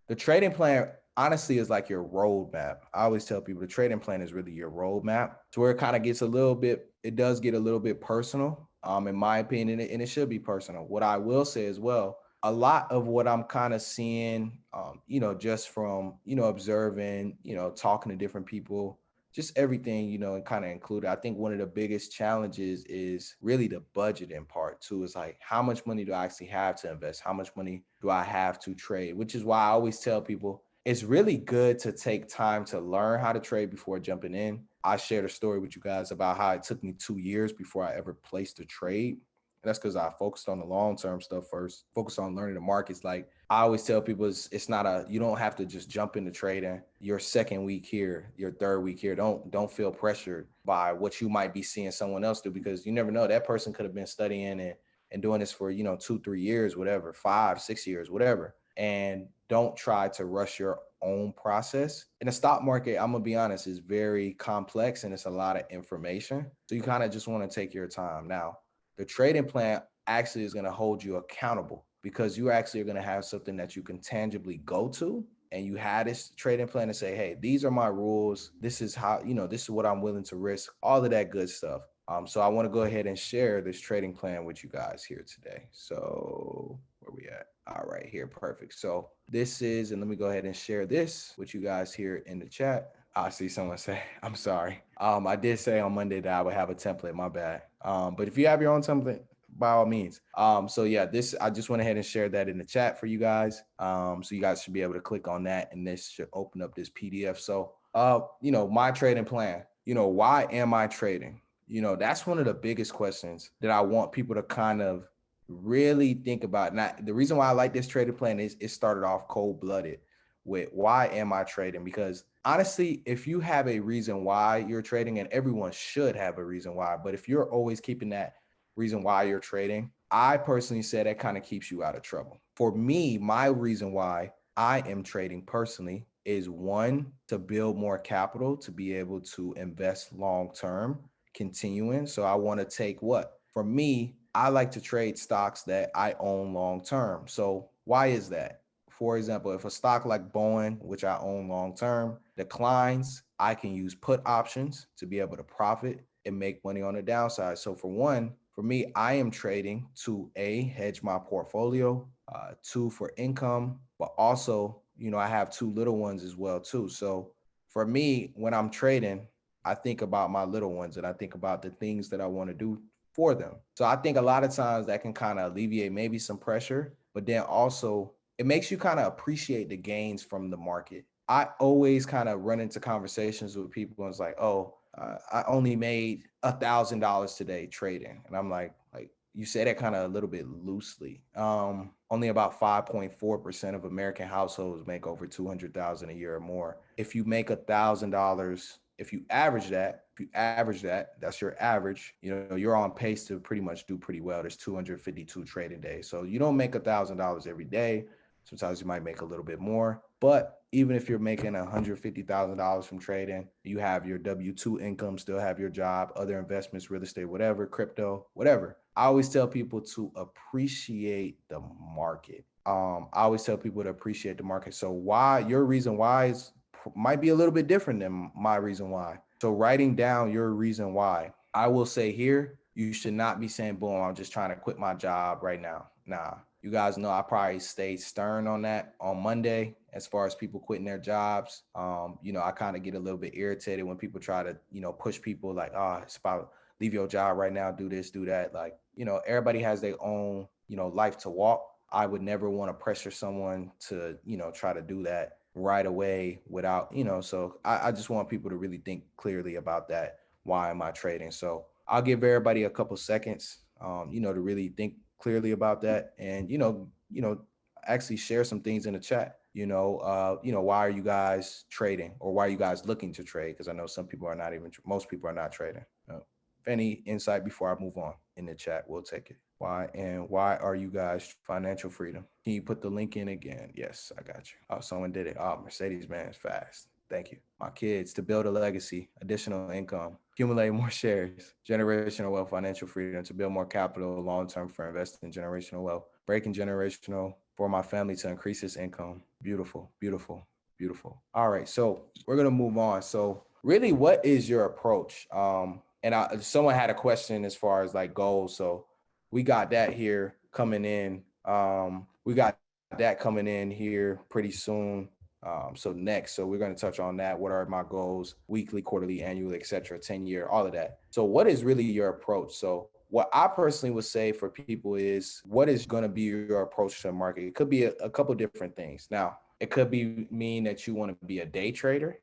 The trading plan honestly is like your roadmap. I always tell people the trading plan is really your roadmap to where it kind of gets a little bit, it does get a little bit personal, in my opinion, and it should be personal. What I will say as well, a lot of what I'm kind of seeing, just from, observing, talking to different people, just everything, and kind of included. I think one of the biggest challenges is really the budgeting part too. Is like, how much money do I actually have to invest? How much money do I have to trade? Which is why I always tell people it's really good to take time to learn how to trade before jumping in. I shared a story with you guys about how it took me 2 years before I ever placed a trade. That's because I focused on the long term stuff first, focused on learning the markets. Like I always tell people, it's not you don't have to just jump into trading your second week here, your third week here. Don't feel pressured by what you might be seeing someone else do, because you never know. That person could have been studying and doing this for, 2-3 years, whatever, 5-6 years, whatever. And don't try to rush your own process. In the stock market, I'm gonna be honest, is very complex and it's a lot of information. So you kind of just want to take your time. Now, the trading plan actually is going to hold you accountable because you actually are going to have something that you can tangibly go to, and you had this trading plan to say, hey, these are my rules. This is how, this is what I'm willing to risk, all of that good stuff. So I want to go ahead and share this trading plan with you guys here today. So where we at? All right, here, perfect. So this is, and let me go ahead and share this with you guys here in the chat. I see someone say, I'm sorry. I did say on Monday that I would have a template, my bad. But if you have your own template, by all means. So yeah, this, I just went ahead and shared that in the chat for you guys. So you guys should be able to click on that and this should open up this PDF. So, my trading plan, why am I trading? That's one of the biggest questions that I want people to kind of really think about. Now, the reason why I like this trading plan is it started off cold blooded with why am I trading? Because honestly, if you have a reason why you're trading, and everyone should have a reason why, but if you're always keeping that reason why you're trading, I personally say that kind of keeps you out of trouble. For me, my reason why I am trading personally is one, to build more capital to be able to invest long term, continuing. So I want to take what? For me, I like to trade stocks that I own long term. So why is that? For example, if a stock like Boeing, which I own long term, declines, I can use put options to be able to profit and make money on the downside. So for one, for me, I am trading to A, hedge my portfolio, two, for income, but also, I have two little ones as well too. So for me, when I'm trading, I think about my little ones and I think about the things that I want to do for them. So I think a lot of times that can kind of alleviate maybe some pressure, but then also it makes you kind of appreciate the gains from the market. I always kind of run into conversations with people and it's like, oh, I only made $1,000 today trading. And I'm like, you say that kind of a little bit loosely. Only about 5.4% of American households make over 200,000 a year or more. If you make $1,000, if you average that, that's your average. You're on pace to pretty much do pretty well. There's 252 trading days, so you don't make $1,000 every day. Sometimes you might make a little bit more, but even if you're making $150,000 from trading, you have your W-2 income, still have your job, other investments, real estate, whatever, crypto, whatever. I always tell people to appreciate the market. I always tell people to appreciate the market. So why your reason why is might be a little bit different than my reason why. So writing down your reason why, I will say here, you should not be saying, boom, I'm just trying to quit my job right now. Nah, you guys know I probably stayed stern on that on Monday as far as people quitting their jobs. I kind of get a little bit irritated when people try to, push people like, oh, it's about leave your job right now, do this, do that. Like, everybody has their own, life to walk. I would never want to pressure someone to, try to do that right away without, so I just want people to really think clearly about that. Why am I trading? So I'll give everybody a couple seconds, to really think clearly about that, and actually share some things in the chat. Why are you guys trading, or why are you guys looking to trade? Because I know some people are not even, most people are not trading. If any insight before I move on in the chat, we'll take it. Why are you guys financial freedom? Can you put the link in again? Yes, I got you. Oh, someone did it. Oh, Mercedes man is fast. Thank you. My kids, to build a legacy, additional income, accumulate more shares, generational wealth, financial freedom, to build more capital long term for investing in generational wealth, breaking generational for my family to increase its income. Beautiful, beautiful, beautiful. All right, so we're gonna move on. So really, what is your approach? Someone had a question as far as like goals. So we got that here coming in. We got that coming in here pretty soon. So next, so we're going to touch on that. What are my goals, weekly, quarterly, annually, etc., 10-year, all of that. So what is really your approach? So what I personally would say for people is, what is going to be your approach to the market? It could be a couple different things. Now, it could be mean that you want to be a day trader.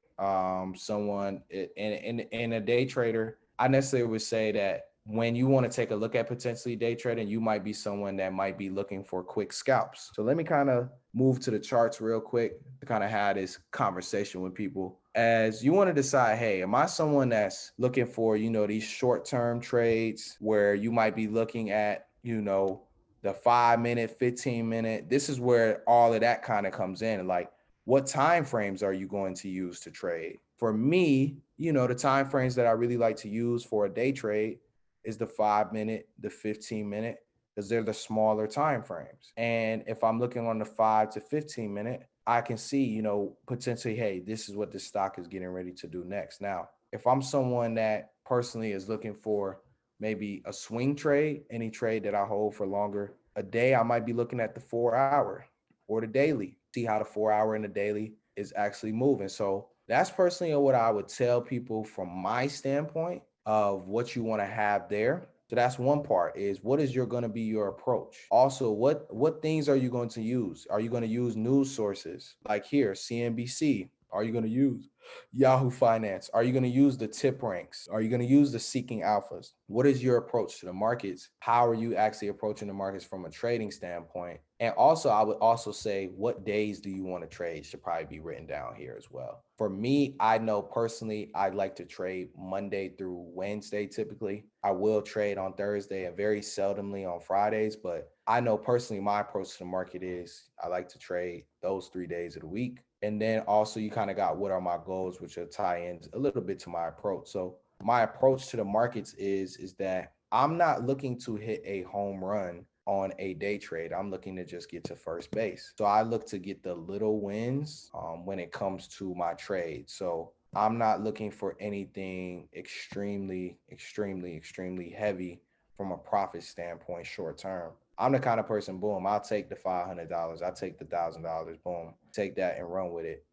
Someone in a day trader, I necessarily would say that when you want to take a look at potentially day trading, you might be someone that might be looking for quick scalps. So let me kind of move to the charts real quick to kind of have this conversation with people. As you want to decide, hey, am I someone that's looking for, these short-term trades where you might be looking at, the 5 minute, 15 minute. This is where all of that kind of comes in. Like, what time frames are you going to use to trade? For me, the time frames that I really like to use for a day trade is the 5 minute, the 15 minute, because they're the smaller time frames. And if I'm looking on the 5 to 15 minute, I can see, potentially, hey, this is what the stock is getting ready to do next. Now, if I'm someone that personally is looking for maybe a swing trade, any trade that I hold for longer, a day, I might be looking at the 4 hour or the daily, see how the 4 hour and the daily is actually moving. So that's personally what I would tell people from my standpoint of what you want to have there. So that's one part, is what is going to be your approach? Also, what things are you going to use? Are you going to use news sources like here, CNBC? Are you going to use Yahoo Finance? Are you going to use the tip ranks? Are you going to use the seeking alphas? What is your approach to the markets? How are you actually approaching the markets from a trading standpoint? And also, I would also say, what days do you want to trade should probably be written down here as well. For me, I know personally, I like to trade Monday through Wednesday typically. I will trade on Thursday and very seldomly on Fridays, but I know personally my approach to the market is I like to trade those 3 days of the week. And then also you kind of got what are my goals, which will tie in a little bit to my approach. So my approach to the markets is that I'm not looking to hit a home run on a day trade. I'm looking to just get to first base. So I look to get the little wins when it comes to my trade. So I'm not looking for anything extremely, extremely, extremely heavy from a profit standpoint short term. I'm the kind of person, boom, I'll take the $500. I'll take the $1,000, boom, take that and run with it.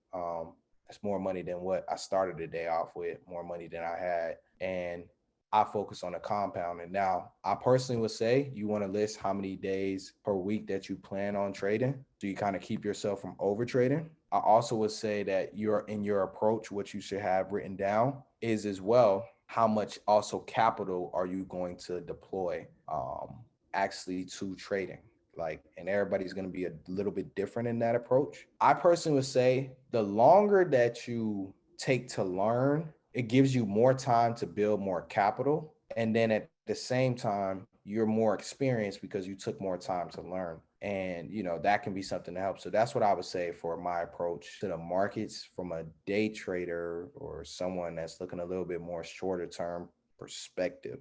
It's more money than what I started the day off with, more money than I had. And I focus on the compounding. Now, I personally would say you want to list how many days per week that you plan on trading, so you kind of keep yourself from over trading. I also would say that you're in your approach, what you should have written down is as well, how much also capital are you going to deploy actually to trading? Like, and everybody's going to be a little bit different in that approach. I personally would say the longer that you take to learn, it gives you more time to build more capital. And then at the same time, you're more experienced because you took more time to learn. And, that can be something to help. So that's what I would say for my approach to the markets from a day trader or someone that's looking a little bit more shorter term perspective.